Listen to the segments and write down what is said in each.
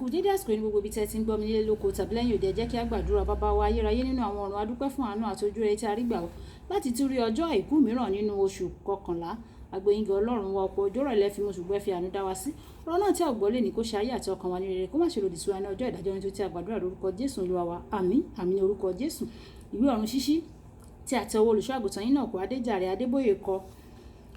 kú dédé àsìkò ní gbogbo ibi tẹ́ ti ń gbọ́ mi nílé lóko tàbí lẹ́yìn òde, jẹ́ kí a gbàdúrà. Bàbá wa ayérayé nínú àwọn ọ̀run, a dúpẹ́ fún àánú àti ojú rere tí a rí gbà láti tún rí ọjọ́ àìkú mìíràn nínú oṣù kọkànlá. Àgbéyìnga Ọlọ́run wa, ọ̀pọ̀ ọjọ́ rẹ̀ lẹ́ fi mú ṣùgbọ́n fi àánú dá wa sí. Ọ̀rọ̀ náà tí a gbọ́ lé ní kó ṣe ayé àti ọkàn wa ní rere, kó má ṣe lòdì sí wa ní ọjọ́ ìdájọ́, nítorí tí a gbàdúrà lórúkọ Jésù Olúwa wa. Àmín àmín ní orúkọ Jésù. Ìwé ọ̀run ṣíṣí tí a tẹ ọwọ́ olùṣọ́ àgùntàn Enoch Adeboye kọ.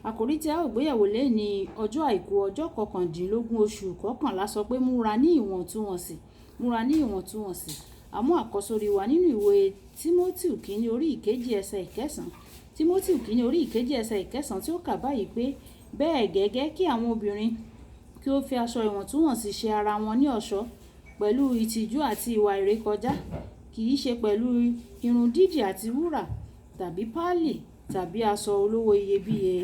Àkòrí tí a ó gbéyẹ̀wò lé ní ọjọ́ àìkú ọjọ́ 19 oṣù kọkànlá, sọ pé múra ní ìwọ̀ntúnwọ̀nsì, múra ní ìwọ̀ntúnwọ̀nsì. Àmú àkọ́sórí wa nínú ìwé Tímótì kínní orí ìkejì ẹsẹ̀ ìkẹsàn. Tímótì kínní orí ìkejì ẹsẹ̀ ìkẹsàn tí ó kà báyìí pé bẹ́ẹ̀ gẹ́gẹ́ kí àwọn obìnrin kí ó fi aṣọ ìwọ̀ntúnwọ̀nsì ṣe ara wọn ní ọ̀ṣọ́, pẹ̀lú ìtìjú àti ìwà ìrékọjá, kì í ṣe pẹ̀lú irun dídì àti wúrà tàbí páálì tàbí aṣọ olówó iyebíye.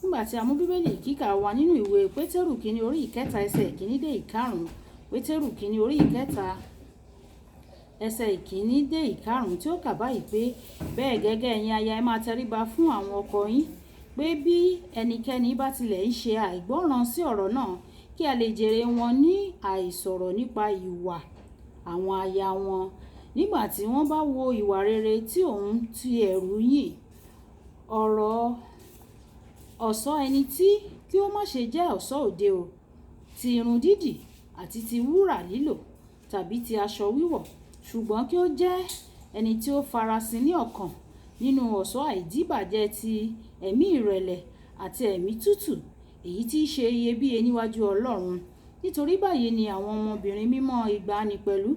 Nígbà tí a mú bíbélì kíkà wa nínú ìwé Pétérù kínní orí ìkẹta ẹsẹ̀ ìkíní dé ìkarùn-ún, Pétérù kínní orí ìkẹta ẹsẹ̀ ìkíní dé ìkarùn-ún tí ó kà báyìí pé bẹ́ẹ̀ gẹ́gẹ́ ẹ̀yin aya ẹ máa tẹríba fún àwọn ọkọ yín, pé bí ẹnikẹ́ni bá tilẹ̀ ń ṣe àìgbọ́ràn sí ọ̀rọ̀ náà, kí a lè jèrè wọn ní àìsọ̀rọ̀ nípa ìwà àwọn aya wọn, nígbà tí wọ́n bá wo ìwà rere tí òun ti ẹ̀rù yìn. Ọ̀rọ̀ ọ̀ṣọ́ ẹni tí kí ó má ṣe jẹ́ ọ̀ṣọ́ òde o, ti irun dídì àti ti wúrà lílò tàbí ti aṣọ wíwọ̀, ṣùgbọ́n kí ó jẹ́ ẹni tí ó farasin ní ọkàn nínú ọ̀ṣọ́ àìdíbàjẹ́ ti ẹ̀mí ìrẹ̀lẹ̀ àti ẹ̀mí tútù, èyí tí í ṣe iyebíye níwájú Ọlọ́run. Nítorí báyìí ni àwọn ọmọbìnrin mímọ́ ìgbàanì pẹ̀lú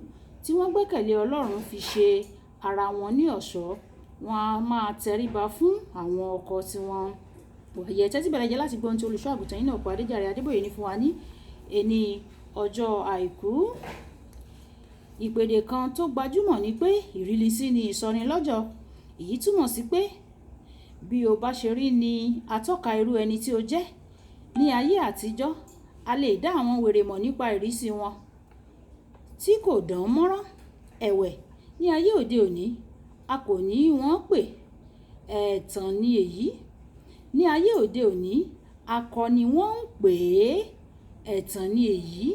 tí wọ́n gbẹ́kẹ̀lé Ọlọ́run fi ṣe ara wọn ní ọ̀ṣọ́. Wọn a máa tẹríba fún àwọn ọkọ tiwọn. Wàyí ẹ tẹ́tí bẹ̀rẹ̀ jẹ́ láti gbọ́ ohun tí olùṣọ́ àgùntàn Enoch Adeboye ní fún wa ní ẹni ọjọ́ àìkú. Ìpèdè kan tó gbajúmọ̀ ni pé ìrínisí ni ìsọnilọ́jọ̀. Èyí túmọ̀ sí pé bí o bá ṣe rí ni atọ́ka irú ẹni tí o jẹ́. Ní ayé àtijọ́, a lè dá àwọn wèrè mọ̀ nípa ìrísí wọn tí kò dán mọ́rán. Ẹ̀wẹ̀, ní ayé òde òní, a kò ní wọ́n pè. Ẹ̀tàn ni èyí. Ní ayé òde òní, akọ ni wọ́n ń pè é. Ẹ̀tàn ni èyí.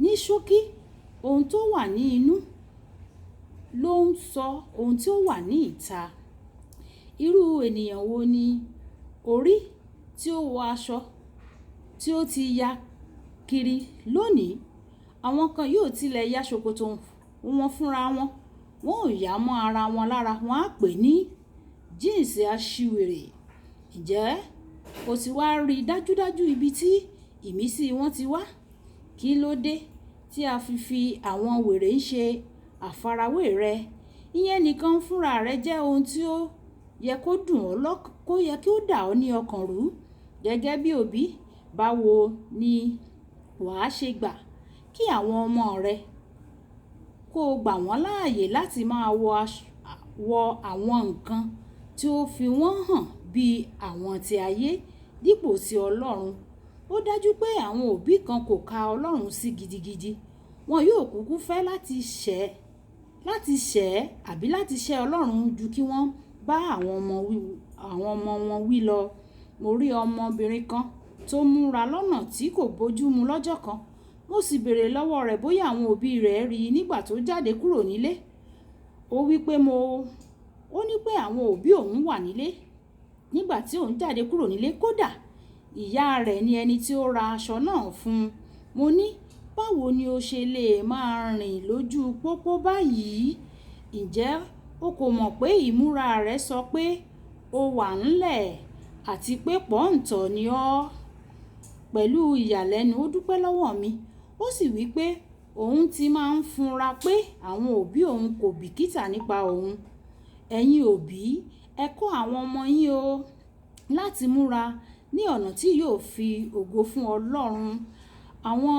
Ní ṣókí, ohun tó wà ní inú ló ń sọ ohun tí ó wà ní ìta. Irú ènìyàn wo ni orí tí ó wọ aṣọ tí ó ti ya kiri lónìí? Àwọn kan yóò tilẹ̀ ya ṣòkòtò wọn fúnra wọn, wọn ò yá mọ́ ara wọn lára, wọn á pè ní jíǹsì aṣiwèrè. Ǹjẹ́ o ti wá rí dájúdájú ibi tí ìmísí wọn ti wá? Kí ló dé tí a fi àwọn wèrè ń ṣe àfarawé rẹ? Ìyẹn nìkan fúnra rẹ̀ jẹ́ ohun tí ó yẹ kó dùn ọ́ lọ́kàn, kó yẹ kí ó dà ọ́ ní ọkàn rú. Gẹ́gẹ́ bí òbí, báwo ni wàá ṣe gbà kí àwọn ọmọ rẹ kó gbà wọ́n láàyè láti máa wọ àwọn nǹkan tí ó fi wọ́n hàn bí àwọn ti ayé dípò ti Ọlọ́run? Ó dájú pé àwọn òbí kan kò ka Ọlọ́run sí gidigidi. Wọn yóò kúkú fẹ́ láti ṣẹ̀ àbí láti ṣẹ̀ Ọlọ́run ju kí wọ́n bá àwọn ọmọ wọn wí lọ. Mo rí ọmọbìnrin kan tó múra lọ́nà tí kò bójúmu lọ́jọ́ kan. Mo sì béèrè lọ́wọ́ rẹ̀ bóyá àwọn òbí rẹ̀ rí i nígbà tó jáde kúrò nílé. Ó ní pé àwọn òbí òun wà nílé nígbà tí òun jáde kúrò nílé, kódà ìyá rẹ̀ ni ẹni tí ó ra aṣọ náà fún un. Mo ní, báwo ni o ṣe lè máa rìn lójú pópó báyìí? Ǹjẹ́ o kò mọ̀ pé ìmúra rẹ̀ sọ pé o wà ńlẹ̀ àti pé pọ́ǹtọ̀ ni ọ́? Pẹ̀lú ìyàlẹ́nu, ó dúpẹ́ lọ́wọ́ mi. Ó sì wí pé òun ti máa ń funra pé àwọn òbí òun kò bìkítà nípa òun. Ẹ̀yin òbí, ẹ kọ́ àwọn ọmọ yín o láti múra ní ọ̀nà tí yóò fi ògo fún Ọlọ́run. Àwọn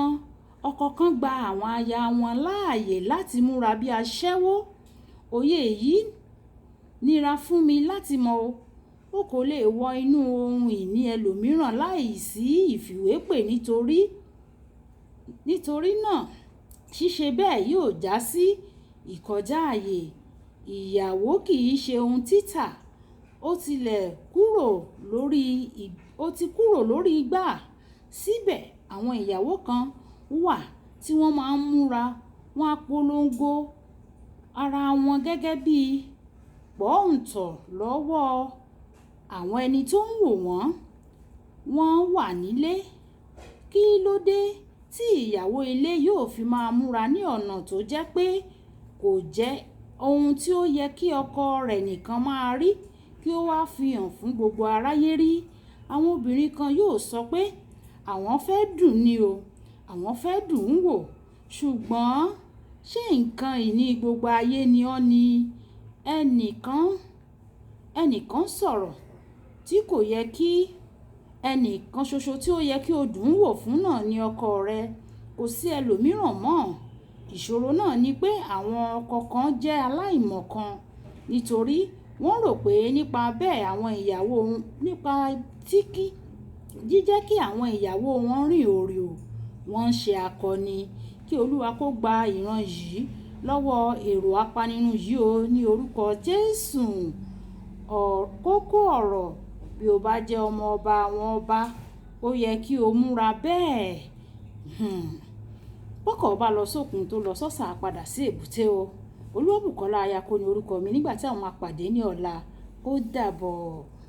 ọkọ kan gba àwọn aya wọn láàyè láti múra bí aṣẹ́wó. Òye yìí nira fún mi láti mọ̀ o. O kò lè wọ inú ohun ìní ẹlòmíràn láìsí ìfìwépè. Nítorí náà, ṣíṣe bẹ́ẹ̀ yóò já sí ìkọjá ààyè. Ìyàwó kì í ṣe ohun títà. Ó ti kúrò lórí igbá. Síbẹ̀ àwọn ìyàwó kan wà tí wọ́n máa ń múra, wọ́n á polongo ara wọn gẹ́gẹ́ bí pọ́ǹtọ̀ lọ́wọ́ àwọn ẹni tó ń wò wọ́n. Wọ́n wà nílé. Kí ló dé tí ìyàwó ilé yóò fi máa múra ní ọ̀nà tó jẹ́ pé kò jẹ́ ohun tí ó yẹ kí ọkọ rẹ̀ nìkan máa rí kí ó wá fi hàn fún gbogbo aráyé rí? Àwọn obìnrin kan yóò sọ pé àwọn fẹ́ dùn ni o, àwọn fẹ́ dùn ún wò. Ṣùgbọ́n ṣé nǹkan ìní gbogbo ayé ni ọ́ ni? Ẹnìkan sọ̀rọ̀ tí kò yẹ kí ẹnìkan ṣoṣo tí ó yẹ kí o dùn ún wò fún náà ni ọkọ rẹ. Kò sí ẹlòmíràn mọ́. Ìṣòro náà ni pé àwọn ọkọ kan jẹ́ aláìmọ̀kan nítorí wọ́n rò pé nípa jíjẹ́ kí àwọn ìyàwó wọn rìn òrìò, wọ́n ń ṣe akọni. Kí Olúwa kó gba ìran yìí lọ́wọ́ èrò apanirun yìí o ní orúkọ Jésù. Kókó ọ̀rọ̀: bí o bá jẹ́ ọmọ ọba àwọn ọba, ó yẹ kí o múra bẹ́ẹ̀. Bọ́kọ̀ bá lọ sókun tó lọ sọ́sà padà sí èbúté o. Olúwabùkọ́lá Ayako ni orúkọ mi. Nígbà tí àwọn máa pàdé ní ọ̀la, ó dàbọ̀.